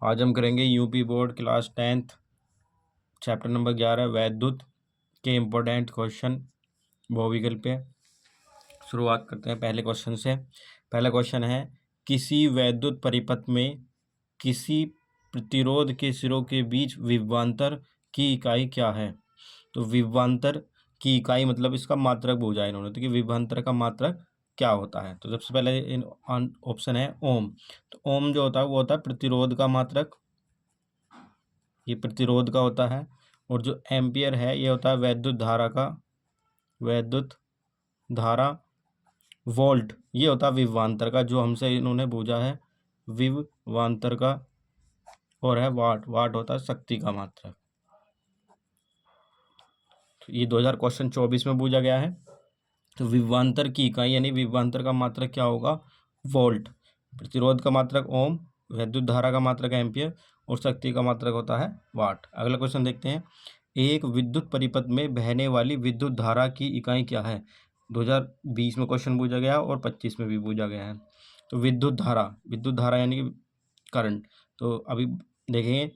आज हम करेंगे UP board class 10th chapter number 11 वैद्युत के इम्पोर्टेंट क्वेश्चन बहुविकल्प पे। शुरुआत करते हैं पहले क्वेश्चन से। पहला क्वेश्चन है, किसी वैद्युत परिपथ में किसी प्रतिरोध के सिरों के बीच विभवांतर की इकाई क्या है? तो विभवांतर की इकाई मतलब इसका मात्रक पूछा है इन्होंने, तो कि विभवांतर का मात्रक क्या होता है? तो सबसे पहले ऑप्शन है ओम। तो ओम जो होता है वो होता है प्रतिरोध का मात्रक, ये प्रतिरोध का होता है। और जो एम्पियर है ये होता है वैद्युत धारा का, वैद्युत धारा। वोल्ट ये होता है विभवांतर का, जो हमसे इन्होंने पूछा है विभवांतर का। और है वाट, वाट होता है शक्ति का मात्रक। तो ये 2024 में पूछा गया है। तो विभवांतर की इकाई यानी विभवांतर का मात्रक क्या होगा? वोल्ट। प्रतिरोध का मात्रक ओम, वैद्युत धारा का मात्रक एम्पियर और शक्ति का मात्रक होता है वाट। अगला क्वेश्चन देखते हैं, एक विद्युत परिपथ में बहने वाली विद्युत धारा की इकाई क्या है? 2020 में क्वेश्चन पूछा गया और 25 में भी पूछा गया है। तो विद्युत धारा यानी करंट। तो अभी देखेंगे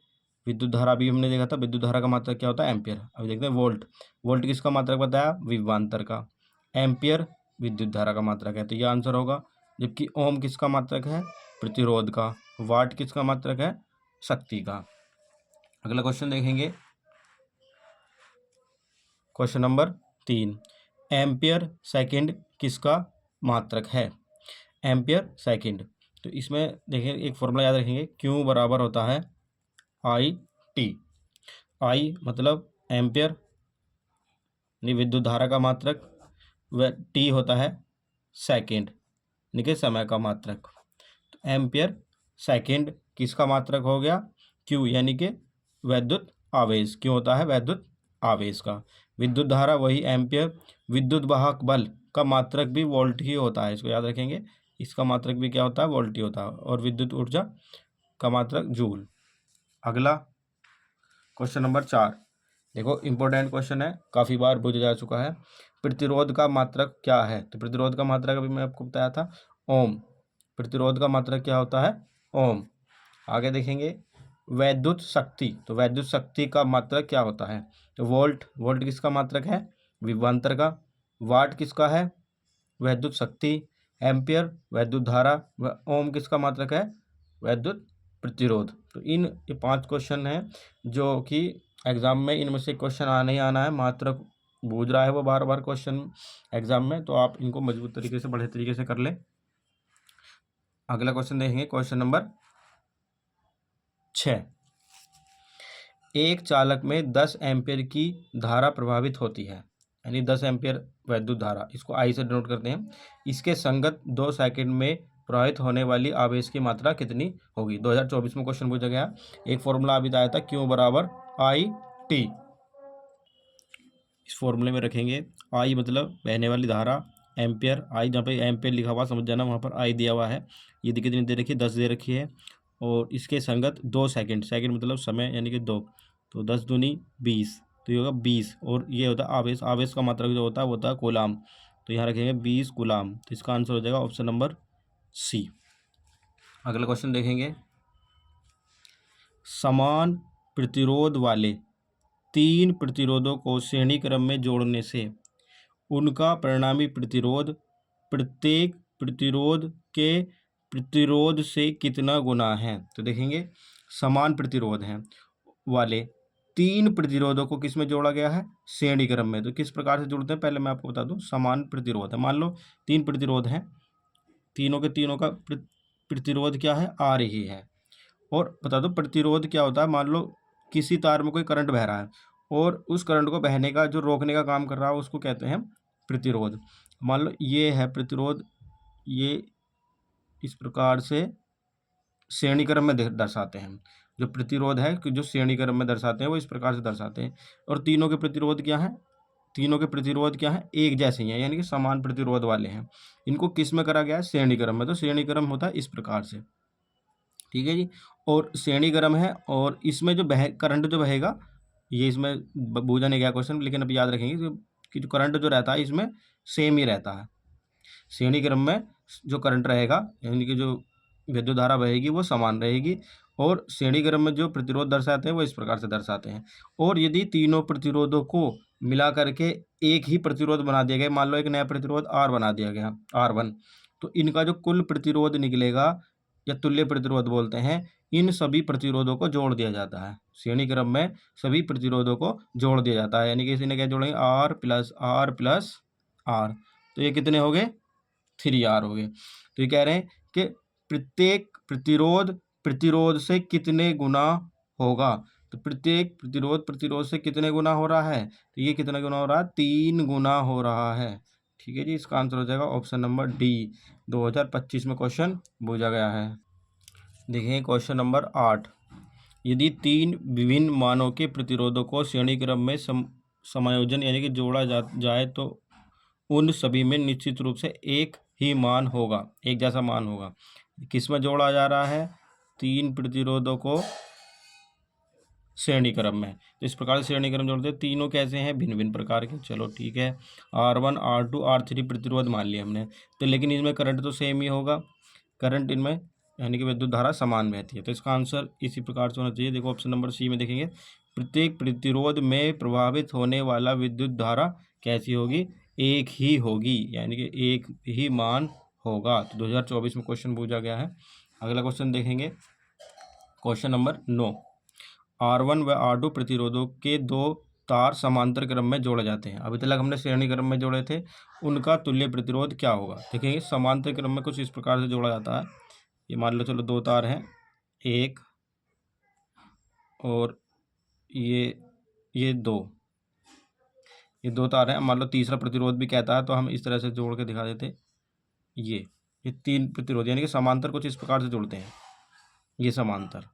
विद्युत धारा, अभी हमने देखा था विद्युत धारा का मात्रक क्या होता है? एम्पियर। अभी देखते हैं वोल्ट। वोल्ट किसका मात्रक बताया? विभवांतर का। एम्पियर विद्युत धारा का मात्रक है, तो यह आंसर होगा। जबकि ओम किसका मात्रक है? प्रतिरोध का। वाट किसका मात्रक है? शक्ति का। अगला क्वेश्चन देखेंगे, क्वेश्चन नंबर 3, एम्पियर सेकंड किसका मात्रक है? Ampere second. तो इसमें देखें एक फॉर्मूला याद रखेंगे, क्यू बराबर होता है आई टी। आई मतलब एम्पियर यानी विद्युत धारा का मात्रक, व टी होता है सेकंड यानी कि समय का मात्रक। तो एम्पियर सेकंड किसका मात्रक हो गया? क्यू यानी कि वैद्युत आवेश। क्यों होता है? वैद्युत आवेश का। विद्युत धारा वही एम्पियर। विद्युत वाहक बल का मात्रक भी वोल्ट ही होता है, इसको याद रखेंगे। इसका मात्रक भी क्या होता है? वोल्ट ही होता है। और विद्युत ऊर्जा का मात्रक जूल। अगला क्वेश्चन नंबर 4, देखो इंपॉर्टेंट क्वेश्चन है, काफ़ी बार पूछा जा चुका है। प्रतिरोध का मात्रक क्या है? तो प्रतिरोध का मात्रक अभी मैं आपको बताया था ओम। प्रतिरोध का मात्रक क्या होता है? ओम। आगे देखेंगे वैद्युत शक्ति। तो वैद्युत शक्ति का मात्रक क्या होता है? तो वोल्ट। वोल्ट किसका मात्रक है? विभवांतर का। वाट किसका है? वैद्युत शक्ति। एम्पियर वैद्युत धारा। व ओम किसका मात्रक है? वैद्युत प्रतिरोध। तो ये 5 क्वेश्चन हैं जो कि एग्जाम में इनमें से क्वेश्चन आना ही आना है। मात्रक पूछ रहा है वो बार बार क्वेश्चन एग्जाम में, तो आप इनको मजबूत तरीके से, बढ़िया तरीके से कर लें। अगला क्वेश्चन देखेंगे, क्वेश्चन नंबर 6, एक चालक में 10 एम्पियर की धारा प्रभावित होती है, यानी 10 एम्पियर वैद्युत धारा, इसको आई से डिनोट करते हैं। इसके संगत 2 सेकंड में प्रवाहित होने वाली आवेश की मात्रा कितनी होगी? 2024 में क्वेश्चन पूछा गया। एक फॉर्मूला अभी आया था, क्यू बराबर आई टी। इस फॉर्मूले में रखेंगे आई मतलब बहने वाली धारा, एम्पियर। आई जहाँ पे एम्पियर लिखा हुआ समझ जाना, वहाँ पर आई दिया हुआ है। ये कितनी दे रखी है? 10 दे रखी है। और इसके संगत 2 सेकंड, सेकंड मतलब समय यानी कि 2, तो 10 दूनी 20, तो ये होगा 20। और ये होता है आवेश। आवेश का मात्रक जो होता है वो होता है कूलाम। तो यहाँ रखेंगे 20 कूलाम। तो इसका आंसर हो जाएगा ऑप्शन नंबर सी। अगला क्वेश्चन देखेंगे, समान प्रतिरोध वाले 3 प्रतिरोधों को श्रेणी क्रम में जोड़ने से उनका परिणामी प्रतिरोध प्रत्येक प्रतिरोध के प्रतिरोध से कितना गुना है? तो देखेंगे समान प्रतिरोध हैं वाले 3 प्रतिरोधों को किस में जोड़ा गया है? श्रेणी क्रम में। तो किस प्रकार से जोड़ते हैं पहले मैं आपको बता दूं। समान प्रतिरोध है, मान लो 3 प्रतिरोध हैं, तीनों के तीनों का प्रतिरोध क्या है? आ रही है। और बता दो प्रतिरोध क्या होता है। मान लो किसी तार में कोई करंट बह रहा है और उस करंट को बहने का जो रोकने का काम कर रहा है उसको कहते हैं प्रतिरोध। मान लो ये है प्रतिरोध, ये इस प्रकार से श्रेणी क्रम में दर्शाते हैं। जो प्रतिरोध है कि जो श्रेणी क्रम में दर्शाते हैं वो इस प्रकार से दर्शाते हैं। और तीनों के प्रतिरोध क्या है? तीनों के प्रतिरोध क्या है? एक जैसे ही हैं, यानी कि समान प्रतिरोध वाले हैं। इनको किस में करा गया है? श्रेणी क्रम में। तो श्रेणी क्रम होता है इस प्रकार से, ठीक है जी। और श्रेणी क्रम है और इसमें जो करंट जो बहेगा, ये इसमें बूझा नहीं गया क्वेश्चन, लेकिन अब याद रखेंगे कि जो करंट जो रहता है इसमें सेम ही रहता है। श्रेणी क्रम में जो करंट रहेगा यानी कि जो विद्युत धारा बहेगी वो समान रहेगी। और श्रेणी क्रम में जो प्रतिरोध दर्शाते हैं वो इस प्रकार से दर्शाते हैं। और यदि तीनों प्रतिरोधों को मिला करके एक ही प्रतिरोध बना दिया गया, मान लो एक नया प्रतिरोध R बना दिया गया, R1, तो इनका जो कुल प्रतिरोध निकलेगा या तुल्य प्रतिरोध बोलते हैं, इन सभी प्रतिरोधों को जोड़ दिया जाता है। श्रेणी क्रम में सभी प्रतिरोधों को जोड़ दिया जाता है, यानी कि इसी ने क्या जोड़ेंगे, R plus R plus R, तो ये कितने हो गए, 3R हो गए। तो ये कह रहे हैं कि प्रत्येक प्रतिरोध से कितने गुना होगा, तो प्रत्येक प्रतिरोध से कितने गुना हो रहा है, तो ये कितना गुना हो रहा है, 3 गुना हो रहा है। ठीक है जी, इसका आंसर हो जाएगा ऑप्शन नंबर डी, 2025 में क्वेश्चन पूछा गया है। देखिए क्वेश्चन नंबर 8, यदि 3 विभिन्न मानों के प्रतिरोधों को श्रेणी क्रम में समायोजन यानी कि जोड़ा जाए तो उन सभी में निश्चित रूप से एक ही मान होगा, एक जैसा मान होगा। किस में जोड़ा जा रहा है, 3 प्रतिरोधों को श्रेणी क्रम में, तो इस प्रकार से श्रेणी क्रम जोड़ते हैं। तीनों कैसे हैं, भिन्न भिन्न प्रकार के। चलो ठीक है, R1 R2 R3 प्रतिरोध मान लिया हमने, तो लेकिन इसमें करंट तो सेम ही होगा, करंट इनमें यानी कि विद्युत धारा समान बहती है, तो इसका आंसर इसी प्रकार से होना चाहिए। देखो ऑप्शन नंबर सी में देखेंगे, प्रत्येक प्रतिरोध में प्रभावित होने वाला विद्युत धारा कैसी होगी, एक ही होगी, यानी कि एक ही मान होगा। तो 2024 में क्वेश्चन पूछा गया है। अगला क्वेश्चन देखेंगे, क्वेश्चन नंबर 9, R1 व R2 प्रतिरोधों के 2 तार समांतर क्रम में जोड़े जाते हैं। अभी तक हमने श्रेणी क्रम में जोड़े थे, उनका तुल्य प्रतिरोध क्या होगा। देखेंगे समांतर क्रम में कुछ इस प्रकार से जोड़ा जाता है। ये मान लो चलो 2 तार हैं, एक और ये 2, ये 2 तार हैं। मान लो तीसरा प्रतिरोध भी कहता है, तो हम इस तरह से जोड़ के दिखा देते, ये 3 प्रतिरोध यानी कि समांतर कुछ इस प्रकार से जोड़ते हैं। ये समांतर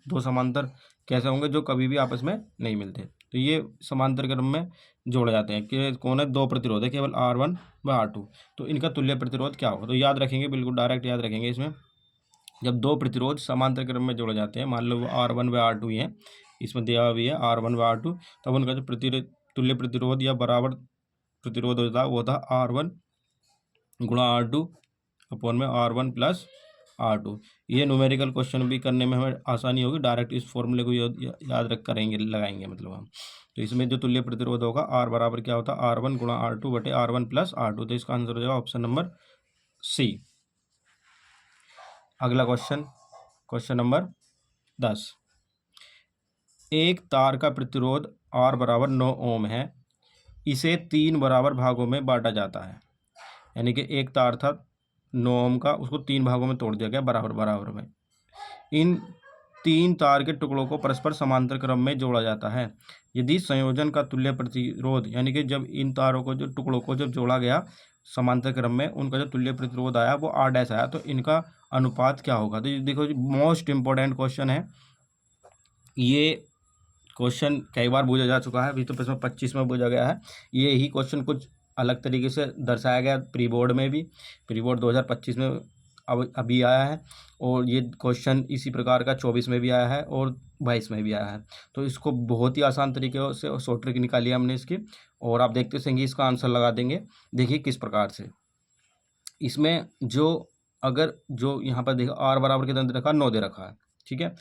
2 समांतर कैसे होंगे, जो कभी भी आपस में नहीं मिलते, तो ये समांतर क्रम में जोड़े जाते हैं। कि कौन है, 2 प्रतिरोध है, केवल R1 व R2, तो इनका तुल्य प्रतिरोध क्या होगा। तो याद रखेंगे, बिल्कुल डायरेक्ट याद रखेंगे। इसमें जब 2 प्रतिरोध समांतर क्रम में जोड़े जाते हैं, मान लो वो R1 व R2 ही है, इसमें दिया हुआ है R1 व R2, तब उनका जो तुल्य प्रतिरोध या बराबर प्रतिरोध होता है वो था R1 गुणा R2 अपॉन में R1 प्लस R2। ये न्यूमेरिकल क्वेश्चन भी करने में हमें आसानी होगी, डायरेक्ट इस फॉर्मूले को याद रख करेंगे, लगाएंगे मतलब हम। तो इसमें जो तुल्य प्रतिरोध होगा R बराबर क्या होता है, R1 गुणा R2 बटे R1 प्लस R2, तो इसका आंसर हो जाएगा ऑप्शन नंबर सी। अगला क्वेश्चन, क्वेश्चन नंबर 10, एक तार का प्रतिरोध R बराबर 9 ओम है, इसे 3 बराबर भागों में बांटा जाता है। यानी कि एक तार था 9 ओम का, उसको 3 भागों में तोड़ दिया गया बराबर बराबर में। इन 3 तार के टुकड़ों को परस्पर समांतर क्रम में जोड़ा जाता है। यदि संयोजन का तुल्य प्रतिरोध, यानी कि जब इन तारों को जो टुकड़ों को जब जोड़ा गया समांतर क्रम में, उनका जो तुल्य प्रतिरोध आया वो R डैश आया, तो इनका अनुपात क्या होगा। तो देखो मोस्ट इंपॉर्टेंट क्वेश्चन है ये। क्वेश्चन कई बार पूछा जा चुका है, अभी तो प्रश्न 25 में पूछा गया है। ये ही क्वेश्चन कुछ अलग तरीके से दर्शाया गया प्री बोर्ड में भी, प्री बोर्ड 2025 में अभी आया है, और ये क्वेश्चन इसी प्रकार का 24 में भी आया है और 22 में भी आया है। तो इसको बहुत ही आसान तरीके से शॉर्ट ट्रिक निकाली हमने इसकी, और आप देखते रहेंगे इसका आंसर लगा देंगे। देखिए किस प्रकार से इसमें जो अगर जो यहाँ पर देखो R बराबर कितना दे रखा है, 9 दे रखा है, ठीक है।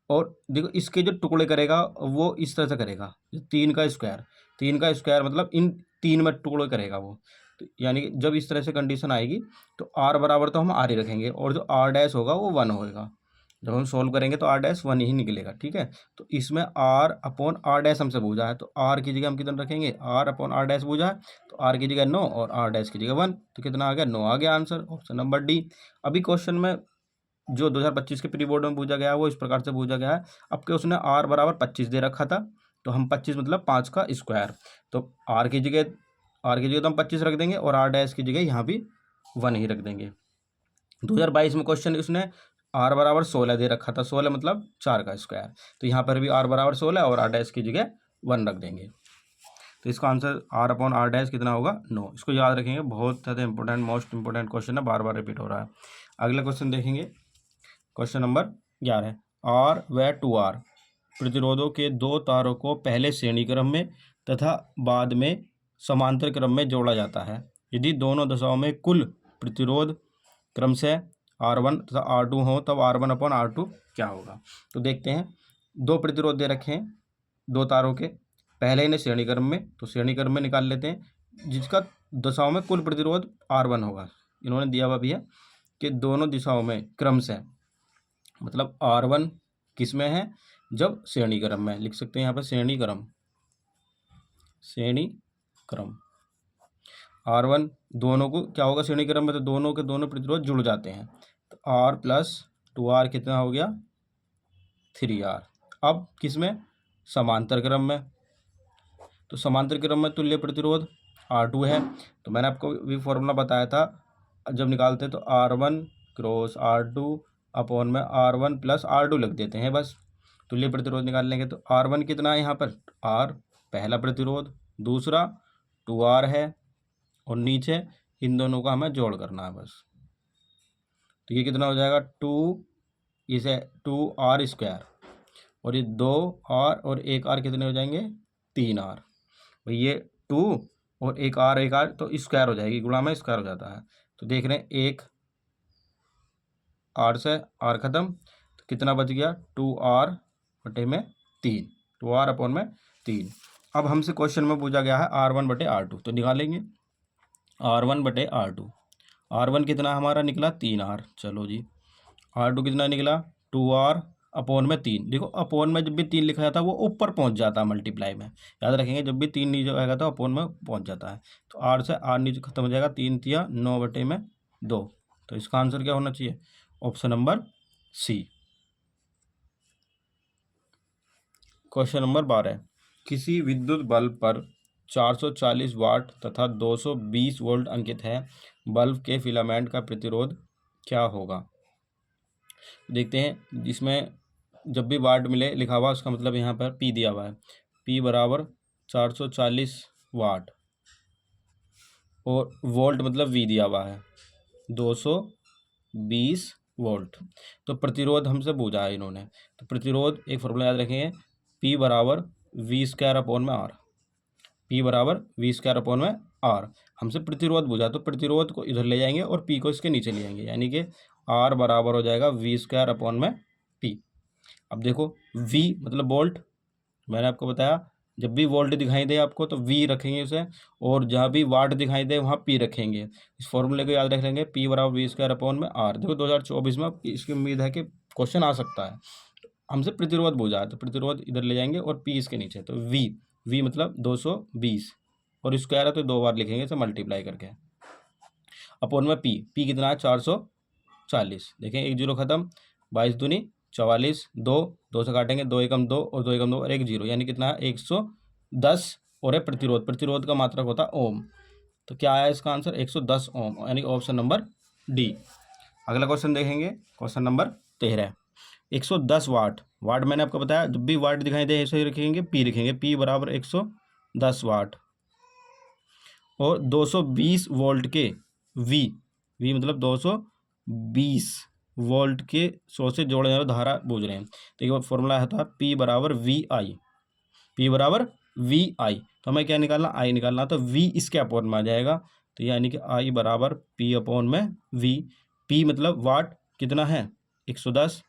और देखो इसके जो टुकड़े करेगा वो इस तरह से करेगा, 3 का स्क्वायर मतलब इन 3 में टुकड़े करेगा वो। तो यानी कि जब इस तरह से कंडीशन आएगी तो R बराबर तो हम R ही रखेंगे, और जो R डैश होगा वो 1 होएगा। जब हम सोल्व करेंगे तो R डैश 1 ही निकलेगा, ठीक है। तो इसमें R अपॉन R डैश हमसे पूछा है, तो R की जगह हम कितना रखेंगे, R अपॉन R डैश पूछा है, तो R की जगह 9 और R डैश की जगह 1, तो कितना आ गया, 9 आ गया आंसर, ऑप्शन नंबर डी। अभी क्वेश्चन में जो 2025 के प्री बोर्ड में पूछा गया है वो इस प्रकार से पूछा गया है। अब के उसने R बराबर 25 दे रखा था, तो हम 25 मतलब 5 का स्क्वायर, तो R की जगह तो हम 25 रख देंगे, और R डैश की जगह यहाँ भी 1 ही रख देंगे। 2022 में क्वेश्चन उसने R बराबर 16 दे रखा था, 16 मतलब 4 का स्क्वायर, तो यहाँ पर भी R बराबर 16 और R डैश की जगह 1 रख देंगे। तो इसका answer R upon R dash कितना होगा, 9। इसको याद रखेंगे, बहुत ज़्यादा इंपॉर्टेंट मोस्ट इंपॉर्टेंट क्वेश्चन है, बार बार रिपीट हो रहा है। अगला क्वेश्चन देखेंगे, क्वेश्चन नंबर 11, R व 2R प्रतिरोधों के 2 तारों को पहले श्रेणी क्रम में तथा बाद में समांतर क्रम में जोड़ा जाता है। यदि दोनों दशाओं में कुल प्रतिरोध क्रमशः R1 तथा R2 हो तब R1 अपॉन R2 क्या होगा। तो देखते हैं, दो प्रतिरोध दे रखे हैं दो तारों के, पहले इन्हें श्रेणी क्रम में, तो श्रेणी क्रम में निकाल लेते हैं, जिसका दिशाओं में कुल प्रतिरोध R1 होगा। इन्होंने दिया हुआ भी है कि दोनों दिशाओं में क्रम से, मतलब R1 किस में है, जब श्रेणी क्रम में, लिख सकते हैं यहाँ पर श्रेणी क्रम, श्रेणी क्रम R1 दोनों को क्या होगा श्रेणी क्रम में, तो दोनों के दोनों प्रतिरोध जुड़ जाते हैं, तो R प्लस 2R कितना हो गया 3R। अब किस में, समांतर क्रम में, तो समांतर क्रम में तुल्य प्रतिरोध R2 है, तो मैंने आपको भी फॉर्मूला बताया था, जब निकालते हैं तो R1 क्रॉस R2 अपॉन में R1 प्लस R2 लिख देते हैं बस। तुल्य प्रतिरोध निकाल लेंगे तो R1 कितना है यहाँ पर, R पहला प्रतिरोध, दूसरा 2R है, और नीचे इन दोनों का हमें जोड़ करना है बस। तो ये कितना हो जाएगा 2R स्क्वायर, और ये 2R और 1R कितने हो जाएंगे 3R। भाई ये 2 और 1R तो स्क्वायर हो जाएगी, गुणा में स्क्वायर हो जाता है। तो देख रहे हैं 1R से R खत्म, तो कितना बच गया 2R बटे में 3, 2R अपॉन में 3। अब हमसे क्वेश्चन में पूछा गया है R1 बटे R2, तो निकालेंगे R1 बटे R2। R1 कितना हमारा निकला 3R, चलो जी। R2 कितना निकला 2R अपॉन में 3। देखो अपोन में जब भी 3 लिखा जाता है वो ऊपर पहुंच जाता है मल्टीप्लाई में, याद रखेंगे, जब भी 3 नीचे आएगा तो अपोन में पहुंच जाता है। तो R से R नीचे खत्म हो जाएगा, 3 तिया 9 बटे में 2। तो इसका आंसर क्या होना चाहिए, option number c. Question number 12, किसी विद्युत बल्ब पर 440 वाट तथा 220 वोल्ट अंकित है, बल्ब के फिलामेंट का प्रतिरोध क्या होगा। देखते हैं, जिसमें जब भी वाट मिले लिखा हुआ उसका मतलब यहाँ पर P दिया हुआ है, P बराबर 440 वाट और वोल्ट मतलब V दिया हुआ है 220 वोल्ट। तो प्रतिरोध हमसे पूछा है इन्होंने, तो प्रतिरोध एक फॉर्मूला याद रखेंगे, P बराबर V स्क्वायर अपॉन में R, P बराबर V स्क्वायर अपॉन में R। हमसे प्रतिरोध पूछा तो प्रतिरोध को इधर ले जाएंगे और P को इसके नीचे ले जाएंगे, यानी कि R बराबर हो जाएगा V स्क्वायर अपॉन में P। अब देखो V मतलब वोल्ट, मैंने आपको बताया जब भी वोल्ट दिखाई दे आपको तो V रखेंगे उसे, और जहाँ भी वाट दिखाई दे वहाँ P रखेंगे। इस फॉर्मूले को याद रख लेंगे, P बराबर V स्क्वायर अपॉन में R। देखो 2024 में इसकी उम्मीद है कि क्वेश्चन आ सकता है। हमसे प्रतिरोध पूछा है तो प्रतिरोध इधर ले जाएंगे और P इसके नीचे, तो V मतलब 220 और स्क्वायर है तो 2 बार लिखेंगे इसे मल्टीप्लाई करके, अपॉन में P कितना है 440। देखें 1 0 खत्म, 22 दूनी 44, 2 से काटेंगे, 2 एकम 2 और 2 एकम 2 और 1 0, यानी कितना है 110। और है प्रतिरोध का मात्रक होता है ओम, तो क्या आया इसका आंसर 110 ओम, यानी कि ऑप्शन नंबर डी। अगला क्वेश्चन देखेंगे, क्वेश्चन नंबर 13, 110 वाट, वाट मैंने आपको बताया जब भी वाट दिखाई दे ऐसे ही रखेंगे, P लिखेंगे, P बराबर 110 वाट और 220 वोल्ट के V मतलब 220 वोल्ट के सोर्स से जोड़े हुए धारा पूछ रहे हैं। देखिए फॉर्मूला है था P बराबर वी आई, तो हमें क्या निकालना, I निकालना, तो V इसके अपॉन में आ जाएगा, तो यानी कि I बराबर P अपॉन में V। P मतलब वाट कितना है 110,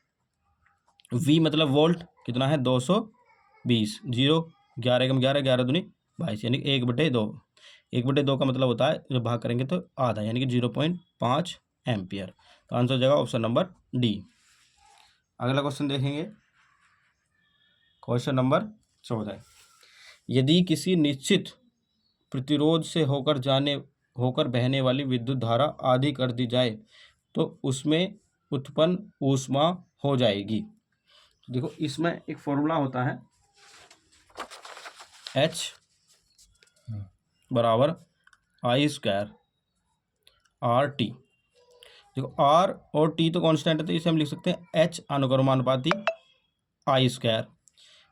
V मतलब वोल्ट कितना है 220, 0 11 एकम 11, 11 दूनी 22, यानी कि 1/2। 1/2 का मतलब होता है जब भाग करेंगे तो आधा, यानी कि 0.5 एम्पियर। तो आंसर हो जाएगा ऑप्शन नंबर डी। अगला क्वेश्चन देखेंगे, क्वेश्चन नंबर 14, यदि किसी निश्चित प्रतिरोध से होकर बहने वाली विद्युत धारा आधी कर दी जाए तो उसमें उत्पन्न ऊष्मा हो जाएगी। देखो इसमें एक फॉर्मूला होता है H बराबर I स्क्वायर RT। देखो R और T तो कांस्टेंट है, तो इसे हम लिख सकते हैं H अनुक्रमानुपाती I स्क्वायर,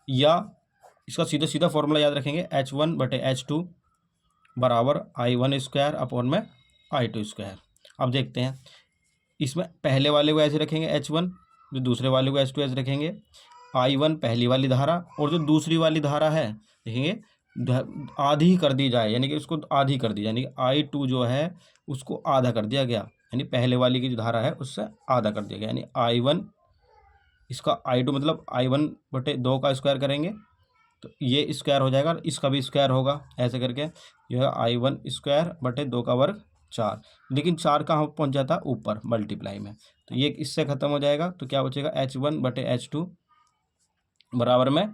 या इसका सीधा सीधा फॉर्मूला याद रखेंगे H1 बटे H2 बराबर I1 स्क्वायर अपॉन में I2 स्क्वायर। अब देखते हैं, इसमें पहले वाले को ऐसे रखेंगे H1, जो दूसरे वाले को H2 ऐसे रखेंगे, I1 पहली वाली धारा और जो दूसरी वाली धारा है देखेंगे आधी कर दी जाए, यानी कि उसको आधी कर दी, यानी कि I2 जो है उसको आधा कर दिया गया, यानी पहले वाली की जो धारा है उससे आधा कर दिया गया, यानी I1 इसका I2 मतलब I1/2 का स्क्वायर करेंगे तो ये स्क्वायर हो जाएगा, इसका भी स्क्वायर होगा, ऐसे करके यह I1/2 4। लेकिन 4 कहाँ पहुँच जाता है, ऊपर मल्टीप्लाई में, तो ये इससे ख़त्म हो जाएगा। तो क्या बचेगा, H1/H2 बराबर में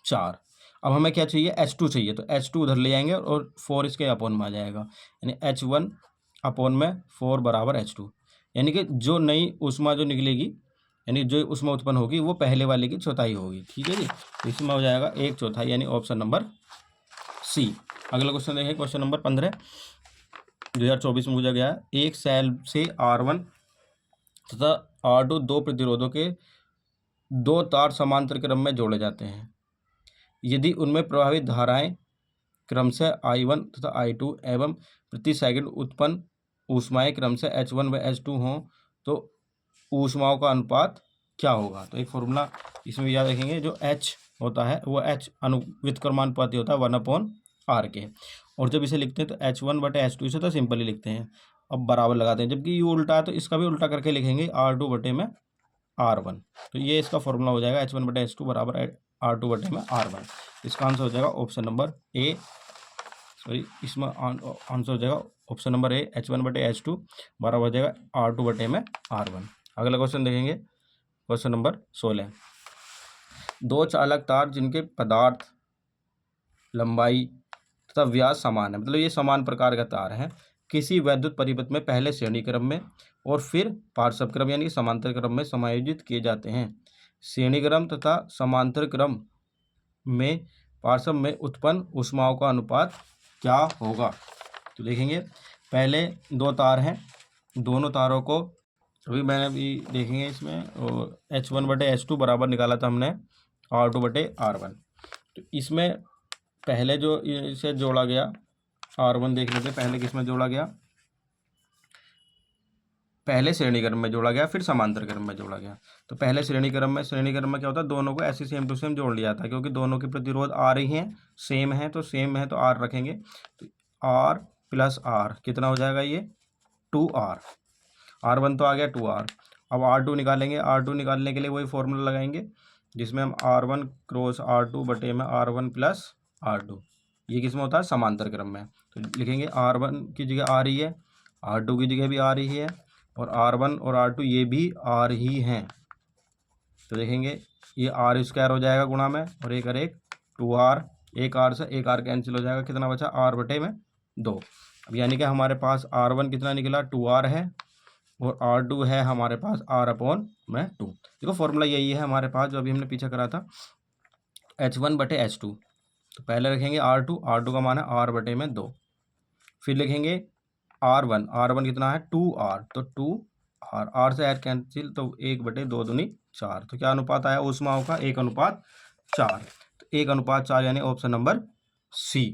4। अब हमें क्या चाहिए, H2 चाहिए, तो H2 उधर ले जाएंगे और 4 इसके अपोन में आ जाएगा, यानी H1/4 बराबर H2, यानी कि जो नई ऊष्मा जो निकलेगी, यानी जो ऊष्मा उत्पन्न होगी वो पहले वाले की चौथाई होगी। ठीक है जी, तो इसमें हो जाएगा 1/4, यानी ऑप्शन नंबर सी। अगला क्वेश्चन देखें, क्वेश्चन नंबर 15 2024 में पूछा गया है, एक सेल से R1 तथा R2 दो प्रतिरोधों के 2 तार समांतर क्रम में जोड़े जाते हैं। यदि उनमें प्रभावित धाराएं क्रमशः I1 तथा I2 एवं प्रति सेकंड उत्पन्न ऊष्माएं क्रमशः H1/H2 हों तो ऊष्माओं का अनुपात क्या होगा। तो एक फॉर्मूला इसमें याद रखेंगे, जो H होता है वो H व्युत्क्रमानुपाती होता है 1/R के, और जब इसे लिखते हैं तो H1/H2 इसे तो सिंपली लिखते हैं, अब बराबर लगाते हैं, जबकि ये उल्टा है तो इसका भी उल्टा करके लिखेंगे R2/R1। तो ये इसका फॉर्मूला हो जाएगा H1/H2 बराबर R2/R1। इसका आंसर हो जाएगा ऑप्शन नंबर ए, सॉरी इसमें आंसर हो जाएगा ऑप्शन नंबर ए, H1/H2 बराबर हो जाएगा R2/R1। अगला क्वेश्चन देखेंगे, क्वेश्चन नंबर 16, दो चालक तार जिनके पदार्थ लंबाई तथा व्यास समान है, मतलब ये समान प्रकार का तार है, किसी वैद्युत परिपथ में पहले श्रेणी क्रम में और फिर पार्श्व क्रम यानी समांतर क्रम में समायोजित किए जाते हैं। श्रेणी क्रम तथा समांतर क्रम में पार्श्व में उत्पन्न ऊष्माओं का अनुपात क्या होगा। तो देखेंगे, पहले दो तार हैं, दोनों तारों को अभी मैंने भी देखेंगे इसमें, और H1/H2 बराबर निकाला था हमने R2/R1। तो इसमें पहले जो इसे जोड़ा गया R1 देख लेते हैं, पहले किसमें जोड़ा गया, पहले श्रेणी क्रम में जोड़ा गया, फिर समांतर क्रम में जोड़ा गया। तो पहले श्रेणी क्रम में क्या होता है, दोनों को ऐसे सेम टू सेम जोड़ लिया था, क्योंकि दोनों की प्रतिरोध आ रही हैं सेम है, तो सेम है तो R रखेंगे, तो R + R कितना हो जाएगा, ये 2R। R1 तो आ गया 2R। अब R2 निकालेंगे, R2 निकालने के लिए वही फॉर्मूला लगाएंगे जिसमें हम R1 × R2 बटे में R1 + R2, ये किस में होता है, समांतर क्रम में। तो लिखेंगे R1 की जगह आ रही है, R2 की जगह भी आ रही है, और R1 और R2 ये भी आ रही हैं। तो देखेंगे ये R² हो जाएगा गुणा में, और एक और एक 2R, एक R से एक R कैंसिल हो जाएगा, कितना बचा, R/2। अब यानी कि हमारे पास R1 कितना निकला, 2R है, और R2 है हमारे पास R/2। देखो फॉर्मूला यही है हमारे पास जो अभी हमने पीछे करा था, H1/H2। तो पहले रखेंगे R2 का मान है R/2, फिर लिखेंगे R1 कितना है, 2R, तो 2R, R से R कैंसिल, तो 1/2 दूनी 4। तो क्या अनुपात आया ऊष्माओं का, 1/4। तो 1/4 यानी ऑप्शन नंबर सी।